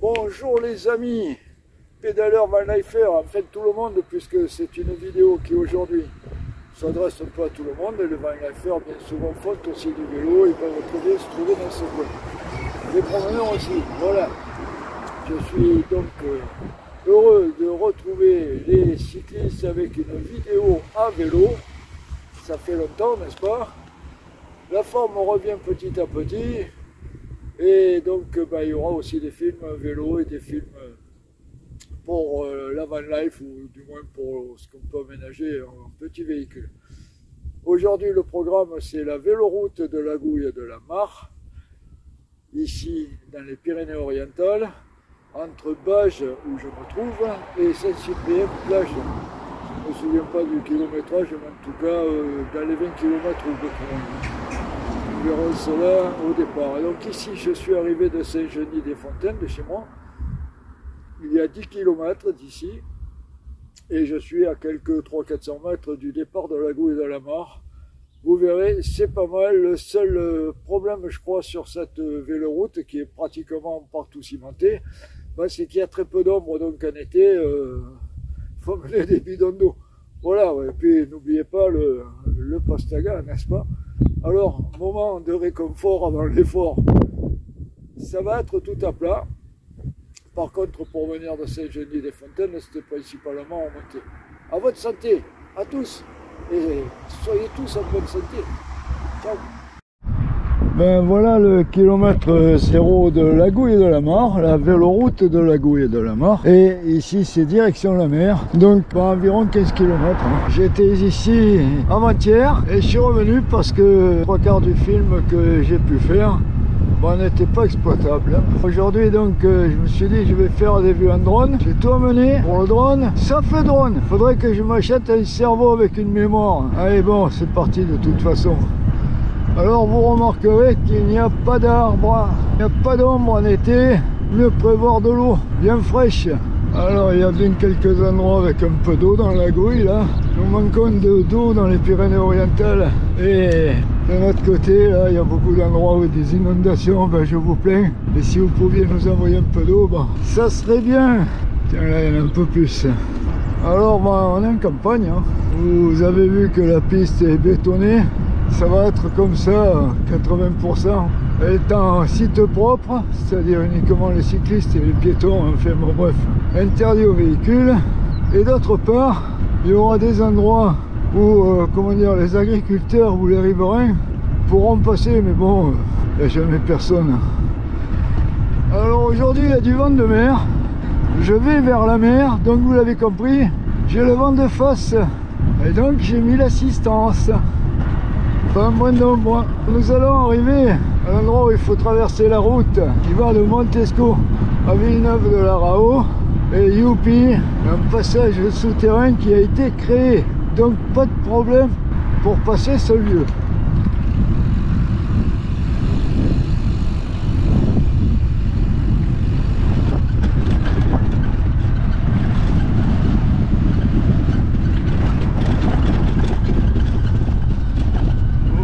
Bonjour les amis, pédaleurs vanlifers, enfin tout le monde, puisque c'est une vidéo qui aujourd'hui s'adresse un peu à tout le monde. Les vanlifers bien souvent font aussi du vélo, ils peuvent très bien se trouver dans ce coin. Les promeneurs aussi, voilà. Je suis donc heureux de retrouver les cyclistes avec une vidéo à vélo. Ça fait longtemps, n'est-ce pas? La forme revient petit à petit. Et donc il y aura aussi des films vélo et des films pour la van life, ou du moins pour ce qu'on peut aménager en petit véhicule. Aujourd'hui le programme c'est la véloroute de la Gouye et de la Mare, ici dans les Pyrénées-Orientales, entre Bages où je me trouve et Saint-Cyprien plage. Je ne me souviens pas du kilométrage, mais en tout cas dans les 20 km ou beaucoup moins. Nous verrons cela au départ. Et donc ici, je suis arrivé de Saint-Genis-des-Fontaines, de chez moi. Il y a 10 km d'ici. Et je suis à quelques 300-400 mètres du départ de la Gouye et de la Mare. Vous verrez, c'est pas mal. Le seul problème, je crois, sur cette véloroute, qui est pratiquement partout cimentée, c'est qu'il y a très peu d'ombre. Donc en été, il faut mener des bidons d'eau. Voilà, et puis n'oubliez pas le pastaga, n'est-ce pas? Alors, moment de réconfort avant l'effort, ça va être tout à plat. Par contre, pour venir de Saint-Genis-des-Fontaines, c'était principalement en montée. À votre santé, à tous, et soyez tous en bonne santé. Ciao. Ben voilà le kilomètre 0 de la Gouye et de la Mare, la véloroute de la Gouye et de la Mare. Et ici c'est direction la mer, donc pas environ 15 km. J'étais ici avant-hier et je suis revenu parce que 3/4 du film que j'ai pu faire n'était pas exploitable. Aujourd'hui donc je me suis dit je vais faire des vues en drone. J'ai tout amené pour le drone, sauf le drone. Faudrait que je m'achète un cerveau avec une mémoire. Allez bon, c'est parti de toute façon. Alors vous remarquerez qu'il n'y a pas d'arbres, il n'y a pas d'ombre en été, mieux prévoir de l'eau bien fraîche. Alors il y a bien quelques endroits avec un peu d'eau dans la Gouye là. Nous manquons d'eau dans les Pyrénées-Orientales. Et de notre côté là, il y a beaucoup d'endroits où il y a des inondations, je vous plains. Et si vous pouviez nous envoyer un peu d'eau, ça serait bien. Tiens là il y en a un peu plus. Alors on est en campagne, hein. Vous avez vu que la piste est bétonnée. Ça va être comme ça, 80%. Elle est en site propre, c'est-à-dire uniquement les cyclistes et les piétons, enfin bon bref, interdit aux véhicules. Et d'autre part, il y aura des endroits où, les agriculteurs ou les riverains pourront passer, mais bon, il n'y a jamais personne. Alors aujourd'hui, il y a du vent de mer. Je vais vers la mer, donc vous l'avez compris, j'ai le vent de face. Et donc j'ai mis l'assistance. Enfin, moins d'ombre. Nous allons arriver à l'endroit où il faut traverser la route qui va de Montesco à Villeneuve-de-la-Raho. Et youpi, un passage souterrain qui a été créé. Donc pas de problème pour passer ce lieu.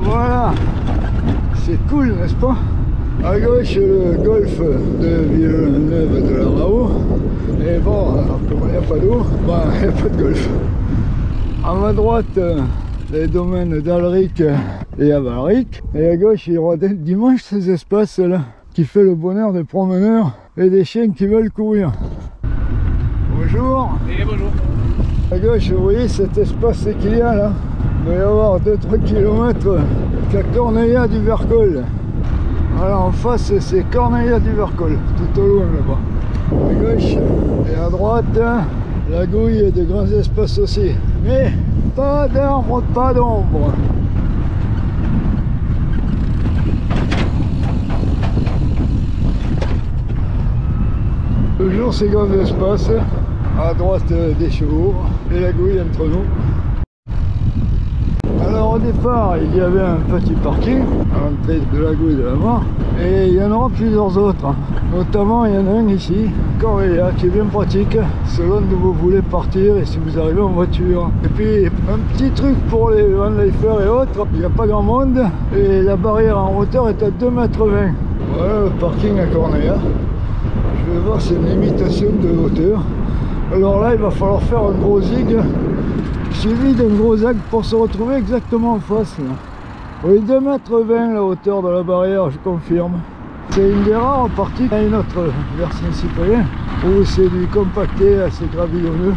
Voilà, c'est cool, n'est-ce pas? À gauche, le golfe de Villeneuve-de-la-Raho. Et bon, alors, comme il n'y a pas d'eau, il n'y a pas de golfe. À ma droite, les domaines d'Alric et Avalric. Et à gauche, il y aura dimanche ces espaces-là, qui fait le bonheur des promeneurs et des chiens qui veulent courir. Bonjour. Et bonjour. À gauche, vous voyez cet espace qu'il y a là? Il doit y avoir 2-3 km la Corneilla du Vercol. Voilà, en face c'est Corneilla du Vercol, tout au loin là-bas. À gauche et à droite, la Gouye et de grands espaces aussi. Mais pas d'arbres, pas d'ombre. Toujours ces grands espaces, à droite des chevaux et la Gouye entre nous. Alors au départ il y avait un petit parking à l'entrée de la Gouye et de la Mare, et il y en aura plusieurs autres, notamment il y en a un ici, Corneilla, qui est bien pratique selon d'où vous voulez partir et si vous arrivez en voiture. Et puis un petit truc pour les vanlifers et autres, il n'y a pas grand monde et la barrière en hauteur est à 2,20 m. Voilà le parking à Corneilla. Je vais voir, c'est une imitation de hauteur. Alors là, il va falloir faire un gros zig suivi d'un gros zag pour se retrouver exactement en face. Là. Oui, 2,20 m la hauteur de la barrière, je confirme. C'est une des rares parties. Il y a une autre vers Saint-Cyprien où c'est du compacté assez gravillonneux.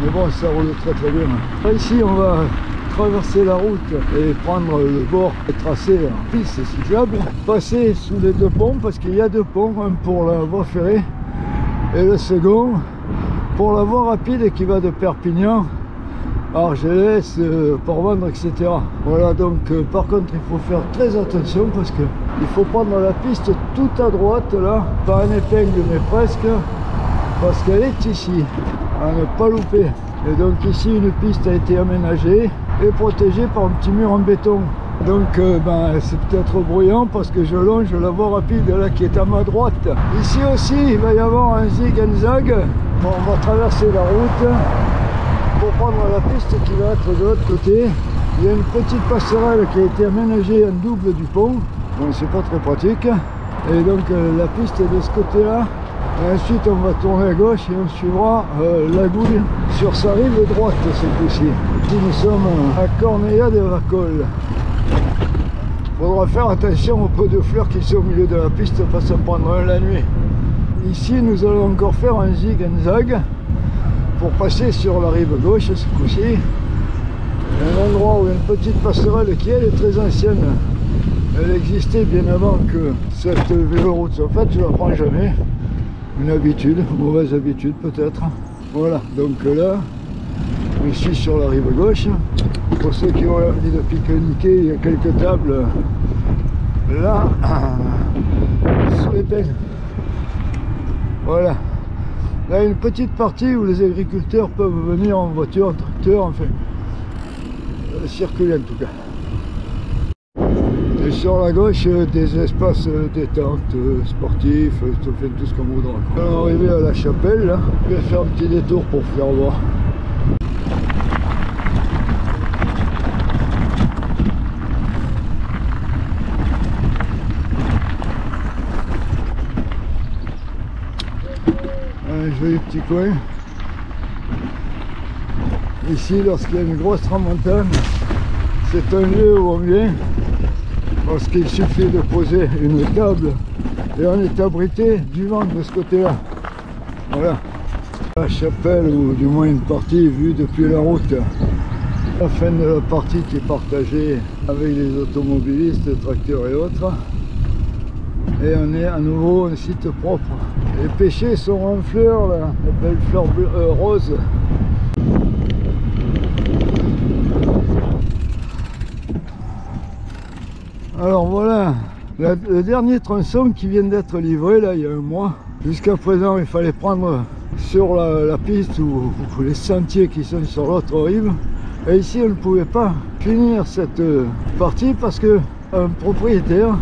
Mais bon, ça roule très très bien. Ici, on va traverser la route et prendre le bord et tracer en piste cyclable. Passer sous les deux ponts parce qu'il y a deux ponts, un pour la voie ferrée et le second pour la voie rapide qui va de Perpignan à Argelès, Port-Vendre, etc. Voilà, donc par contre il faut faire très attention parce que il faut prendre la piste tout à droite là, pas un épingle mais presque, parce qu'elle est ici, à ne pas louper. Et donc ici une piste a été aménagée et protégée par un petit mur en béton. Donc c'est peut-être bruyant parce que je longe la voie rapide là qui est à ma droite. Ici aussi il va y avoir un zig and zag. Bon, on va traverser la route pour prendre la piste qui va être de l'autre côté. Il y a une petite passerelle qui a été aménagée en double du pont. Bon, c'est pas très pratique. Et donc la piste est de ce côté là. Et ensuite on va tourner à gauche et on suivra la Gouille sur sa rive droite cette fois-ci. Ici nous sommes à Corneilla de Vacol. Il faudra faire attention aux pots de fleurs qui sont au milieu de la piste, pas s'en prendre un la nuit. Ici nous allons encore faire un zig and zag pour passer sur la rive gauche ce coup-ci. Un endroit où il y a une petite passerelle qui elle est très ancienne. Elle existait bien avant que cette véloroute. En fait je ne la prends jamais. Une habitude, mauvaise habitude peut-être. Voilà, donc là, ici sur la rive gauche, pour ceux qui ont envie de pique-niquer, il y a quelques tables là, sous les peines. Voilà. Là, une petite partie où les agriculteurs peuvent venir en voiture, en tracteur, enfin, circuler en tout cas. Et sur la gauche, des espaces détente, sportifs, tout ce qu'on voudra. On est arrivé à la chapelle, là. Je vais faire un petit détour pour faire voir. Un joli petit coin. Ici, lorsqu'il y a une grosse tramontane, c'est un lieu où on vient. Parce qu'il suffit de poser une table et on est abrité du vent de ce côté-là. Voilà. La chapelle, ou du moins une partie vue depuis la route. La fin de la partie qui est partagée avec les automobilistes, tracteurs et autres. Et on est à nouveau un site propre. Les pêchers sont en fleurs, là, les belles fleurs roses. Alors voilà, le dernier tronçon qui vient d'être livré là il y a un mois. Jusqu'à présent il fallait prendre sur la piste ou les sentiers qui sont sur l'autre rive. Et ici on ne pouvait pas finir cette partie parce que un propriétaire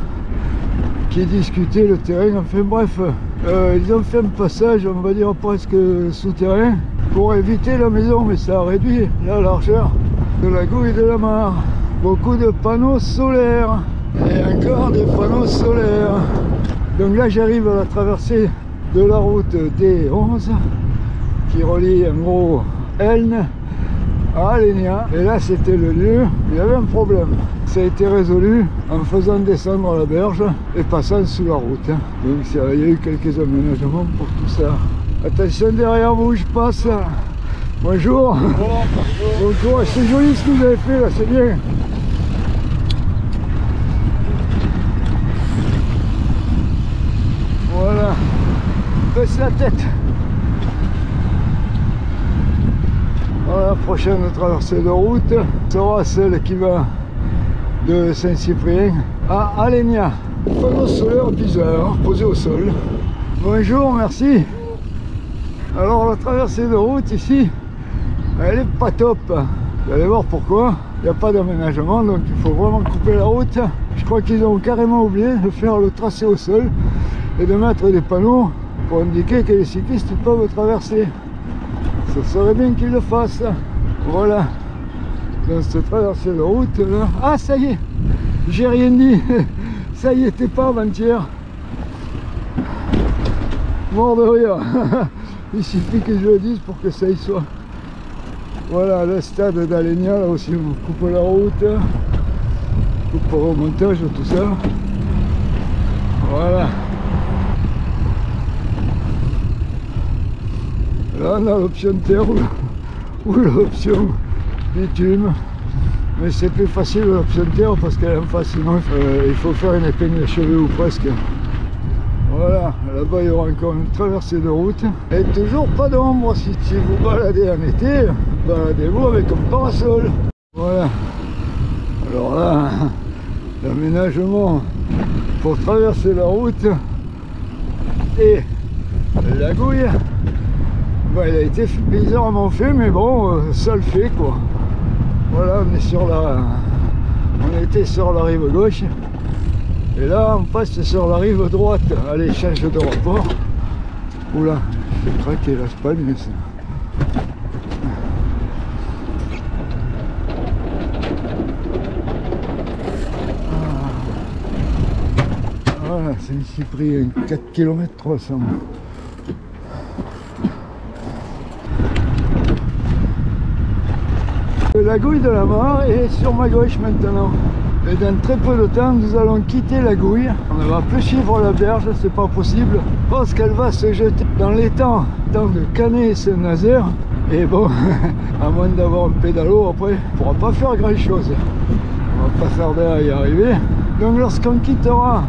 qui discutait le terrain, enfin bref, ils ont fait un passage, on va dire presque souterrain, pour éviter la maison, mais ça a réduit la largeur de la Gouille de la Mare. Beaucoup de panneaux solaires. Et encore des panneaux solaires. Donc là j'arrive à la traversée de la route D11 qui relie en gros Elne à Alenia. Et là c'était le lieu où il y avait un problème. Ça a été résolu en faisant descendre la berge et passant sous la route. Donc il y a eu quelques aménagements pour tout ça. Attention derrière vous, je passe. Bonjour. Bonjour. C'est joli ce que vous avez fait là, c'est bien. Voilà, baisse la tête. Voilà, la prochaine traversée de route sera celle qui va de Saint-Cyprien à Alenia. Panneau solaire bizarre posé au sol. Bonjour, merci. Alors la traversée de route ici, elle est pas top. Vous allez voir pourquoi. Il n'y a pas d'aménagement, donc il faut vraiment couper la route. Je crois qu'ils ont carrément oublié de faire le tracé au sol et de mettre des panneaux pour indiquer que les cyclistes peuvent traverser. Ça serait bien qu'ils le fassent. Voilà. Dans cette traversée de route là. Ah ça y est, j'ai rien dit. Ça y était pas avant-hier. mort de rire. Il suffit que je le dise pour que ça y soit. Voilà le stade d'Alenia, là aussi on coupe la route, coupe au montage, tout ça. Voilà. Là on a l'option terre ou l'option bitume. Mais c'est plus facile l'option terre parce qu'elle est en face, sinon il faut faire une épingle de cheveux ou presque. Voilà, là-bas il y aura encore une traversée de route. Et toujours pas d'ombre. Si vous baladez en été, baladez-vous avec un parasol. Voilà. Alors là, l'aménagement pour traverser la route et la gouille, il a été bizarrement fait, mais bon, ça le fait quoi. Voilà, on était sur la rive gauche. Et là, on passe sur la rive droite. Allez, change de rapport. Oula, je vais craquer là, c'est pas mieux ça. Voilà, Saint-Cyprien, 4 km 300. La gouille de la mare est sur ma gauche maintenant. Et dans très peu de temps, nous allons quitter la gouille. On ne va plus suivre la berge, c'est pas possible, parce qu'elle va se jeter dans l'étang de Canet et Saint-Nazaire. Et bon, à moins d'avoir un pédalo, après, on ne pourra pas faire grand chose. On va pas tarder à y arriver. Donc lorsqu'on quittera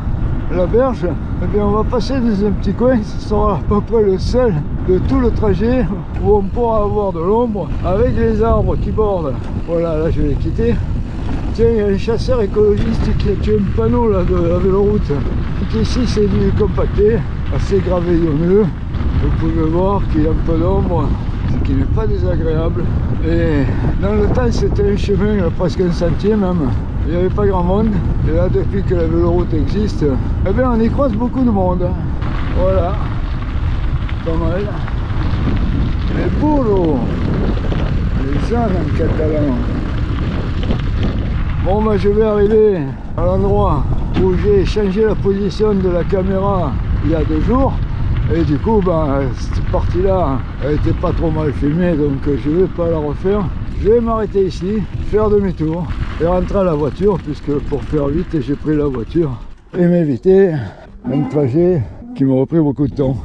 la berge, eh bien, on va passer dans un petit coin. Ce sera à peu près le seul de tout le trajet où on pourra avoir de l'ombre avec les arbres qui bordent. Voilà, là je vais les quitter. Tiens, il y a un chasseur écologiste qui a tué un panneau là de la véloroute. Donc ici c'est du compacté, assez gravillonneux. Vous pouvez voir qu'il y a un peu d'ombre, ce qui n'est pas désagréable. Et dans le temps c'était un chemin, presque un sentier même. Il n'y avait pas grand monde. Et là depuis que la véloroute existe, eh bien on y croise beaucoup de monde. Voilà, pas mal. Les burros, les gens en catalan. Bon ben je vais arriver à l'endroit où j'ai changé la position de la caméra il y a 2 jours. Et du coup ben, cette partie là elle était pas trop mal filmée, donc je vais pas la refaire. Je vais m'arrêter ici, faire demi-tour et rentrer à la voiture, puisque pour faire vite j'ai pris la voiture et m'éviter un trajet qui m'aurait pris beaucoup de temps.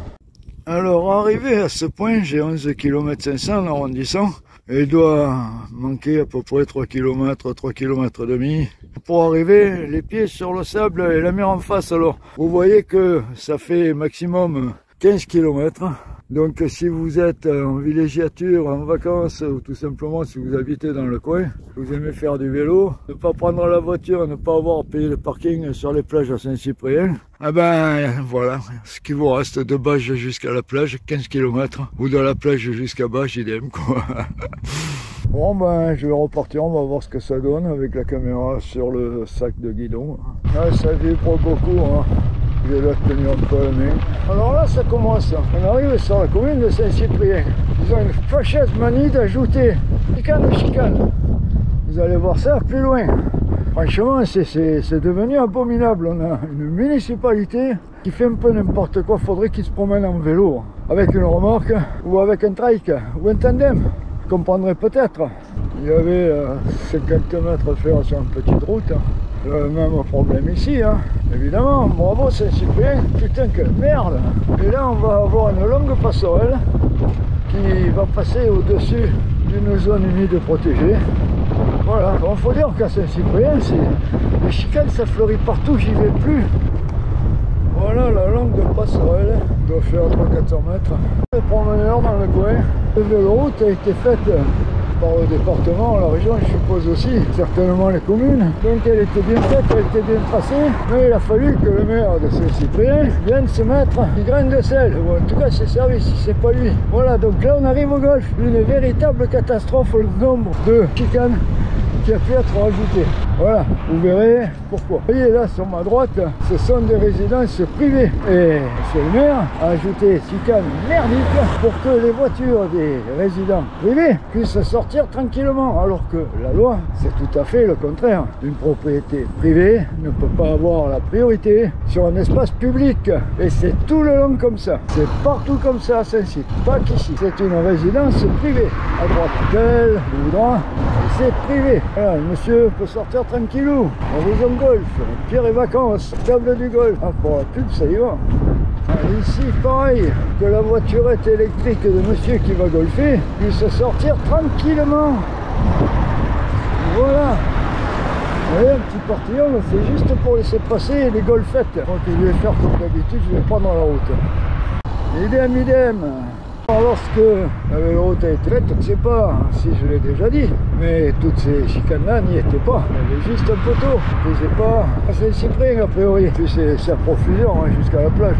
Alors arrivé à ce point, j'ai 11 km 500 en arrondissant. Et il doit manquer à peu près 3 km, 3 km et demi pour arriver les pieds sur le sable et la mer en face. Alors vous voyez que ça fait maximum 15 km. Donc si vous êtes en villégiature, en vacances ou tout simplement si vous habitez dans le coin, vous aimez faire du vélo, ne pas prendre la voiture, ne pas avoir payé le parking sur les plages à Saint-Cyprien, ah ben voilà, ce qui vous reste de Bages jusqu'à la plage, 15 km, ou de la plage jusqu'à Bages, idem quoi. Bon ben je vais repartir, on va voir ce que ça donne avec la caméra sur le sac de guidon. Ah, ça vibre beaucoup, hein. Je vais la tenir un peu à la main. Alors là ça commence, on arrive sur la commune de Saint-Cyprien. Ils ont une fâcheuse manie d'ajouter chicane. Vous allez voir ça plus loin. Franchement c'est devenu abominable. On a une municipalité qui fait un peu n'importe quoi. Faudrait qu'ils se promènent en vélo, avec une remorque ou avec un trike ou un tandem. Vous comprendrez peut-être. Il y avait 50 mètres à faire sur une petite route. Le même problème ici, hein. Évidemment, bravo Saint-Cyprien, putain que merde. Et là on va avoir une longue passerelle qui va passer au-dessus d'une zone humide protégée. Voilà, bon, faut dire qu'à Saint-Cyprien, les chicanes ça fleurit partout, j'y vais plus. Voilà la longue passerelle, doit faire 300-400 mètres. Les promeneurs dans le coin, la véloroute a été faite par le département, la région je suppose aussi, certainement les communes. Donc elle était bien faite, elle était bien tracée, mais il a fallu que le maire de Saint-Cyprien vienne se mettre des graines de sel, ou en tout cas ses services, si c'est pas lui. Voilà, donc là on arrive au golfe, une véritable catastrophe, le nombre de chicanes qui a pu être rajouté. Voilà, vous verrez pourquoi. Vous voyez là sur ma droite, ce sont des résidences privées. Et monsieur le maire a ajouté chicane merdique pour que les voitures des résidents privés puissent sortir tranquillement. Alors que la loi, c'est tout à fait le contraire. Une propriété privée ne peut pas avoir la priorité sur un espace public. Et c'est tout le long comme ça. C'est partout comme ça à Saint-Cyr, pas qu'ici. C'est une résidence privée. À droite, tel, ou droit, c'est privé. Voilà, le monsieur peut sortir tranquillou. Horizon Golf, Pierre et Vacances, table du golf. Ah, pour la pub, ça y va. Ici, pareil, que la voiturette électrique de monsieur qui va golfer puisse sortir tranquillement. Voilà. Vous voyez, un petit portillon, c'est juste pour laisser passer les golfettes. Donc je vais faire comme d'habitude, je vais prendre la route. Idem, idem. Alors, lorsque la véloroute a été faite, je ne sais pas si je l'ai déjà dit, mais toutes ces chicanes-là n'y étaient pas. Il y avait juste un poteau. Je ne sais pas, c'est Cyprien a priori. Puis c'est à profusion hein, jusqu'à la plage.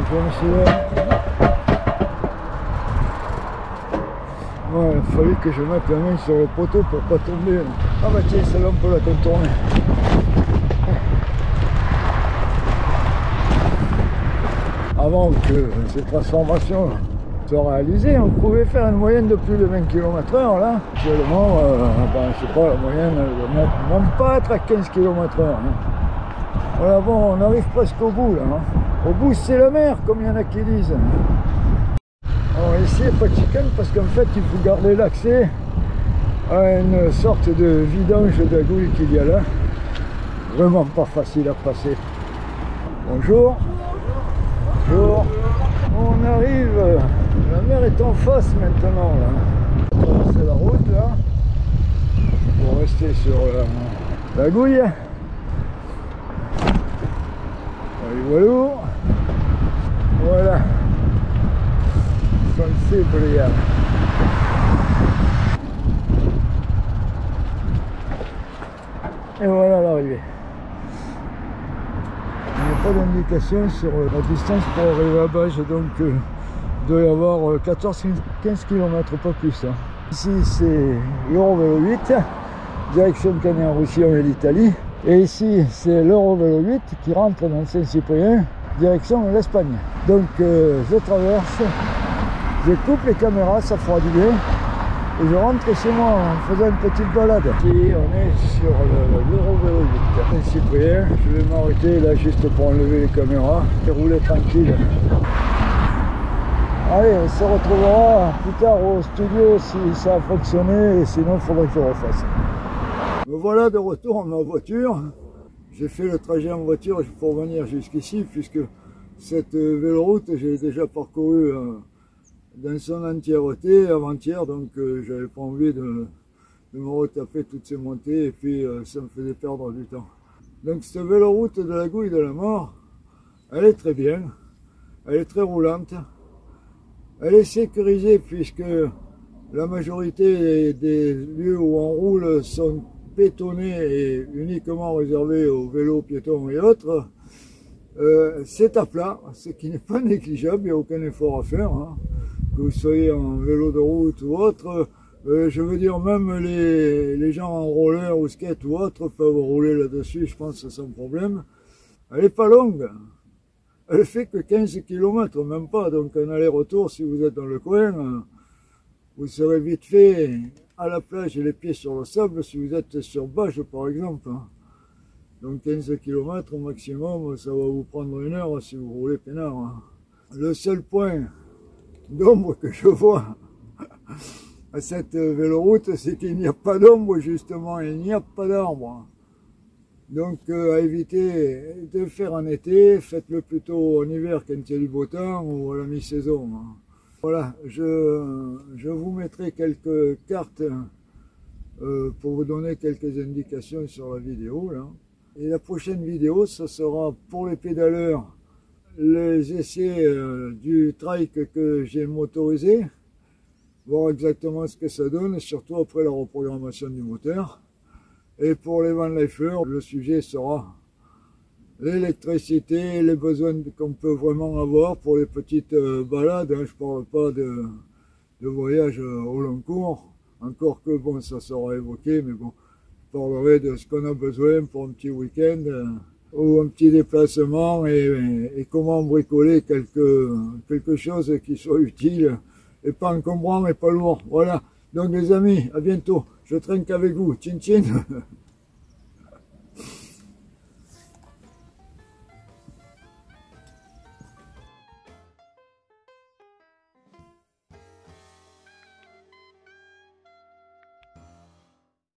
Bonjour monsieur. Ouais, il a fallu que je mette la main sur le poteau pour pas tomber. Ah bah tiens, celle-là on peut la contourner. Avant que ces transformations soient réalisées, on pouvait faire une moyenne de plus de 20 km/h là. Actuellement, ben, je sais pas, la moyenne ne même pas être à 15 km/h. Hein. Voilà, bon, on arrive presque au bout là. Hein. Au bout, c'est la mer, comme il y en a qui disent. Alors ici, il n'y a pas de chicane parce qu'en fait, il faut garder l'accès à une sorte de vidange d'agouille qu'il y a là. Vraiment pas facile à passer. Bonjour. Bonjour. On arrive, la mer est en face maintenant là. On va traverser la route là, pour rester sur la gouille. Allez, voilà. Sensible. Et voilà l'arrivée. Il n'y a pas d'indication sur la distance pour arriver à Bages, donc il doit y avoir 14-15 km, pas plus. Hein. Ici c'est l'Eurovélo 8, direction Canet-en-Roussillon et l'Italie. Et ici c'est l'Eurovélo 8 qui rentre dans Saint-Cyprien, direction l'Espagne. Donc je traverse, je coupe les caméras, ça fera du bien. Et je rentre chez moi en faisant une petite balade. Ici, on est sur l'Eurovélo 8. Cyprien, je vais m'arrêter là juste pour enlever les caméras et rouler tranquille. Allez, on se retrouvera plus tard au studio si ça a fonctionné et sinon il faudrait que je refasse. Me voilà de retour en ma voiture. J'ai fait le trajet en voiture pour venir jusqu'ici puisque cette véloroute, j'ai déjà parcouru dans son entièreté avant-hier, donc j'avais pas envie de me retaper toutes ces montées et puis ça me faisait perdre du temps. Donc cette véloroute de la Gouille de la Mort, elle est très bien, elle est très roulante, elle est sécurisée puisque la majorité des lieux où on roule sont bétonnés et uniquement réservés aux vélos, piétons et autres. C'est à plat, ce qui n'est pas négligeable, il n'y a aucun effort à faire. Hein. Que vous soyez en vélo de route ou autre, je veux dire même les gens en roller ou skate ou autre peuvent rouler là-dessus, je pense sans problème. Elle n'est pas longue, elle fait que 15 km, même pas, donc un aller-retour si vous êtes dans le coin, vous serez vite fait à la plage et les pieds sur le sable si vous êtes sur Bages par exemple. Donc 15 km au maximum, ça va vous prendre 1 heure si vous roulez peinard. Le seul point d'ombre que je vois à cette véloroute, c'est qu'il n'y a pas d'ombre justement, il n'y a pas d'arbre. Donc à éviter de faire en été, faites-le plutôt en hiver quand il y a du beau temps ou à la mi-saison. Voilà, je vous mettrai quelques cartes pour vous donner quelques indications sur la vidéo là. Et la prochaine vidéo, ce sera pour les pédaleurs, les essais du trike que j'ai motorisé, voir exactement ce que ça donne, surtout après la reprogrammation du moteur. Et pour les van lifers, le sujet sera l'électricité, les besoins qu'on peut vraiment avoir pour les petites balades. Hein. Je ne parle pas de voyage au long cours. Encore que bon, ça sera évoqué, mais bon, je parlerai de ce qu'on a besoin pour un petit week-end ou un petit déplacement et comment bricoler quelque chose qui soit utile et pas encombrant et pas lourd. Voilà. Donc les amis, à bientôt. Je traîne qu'avec vous. Tchin tchin.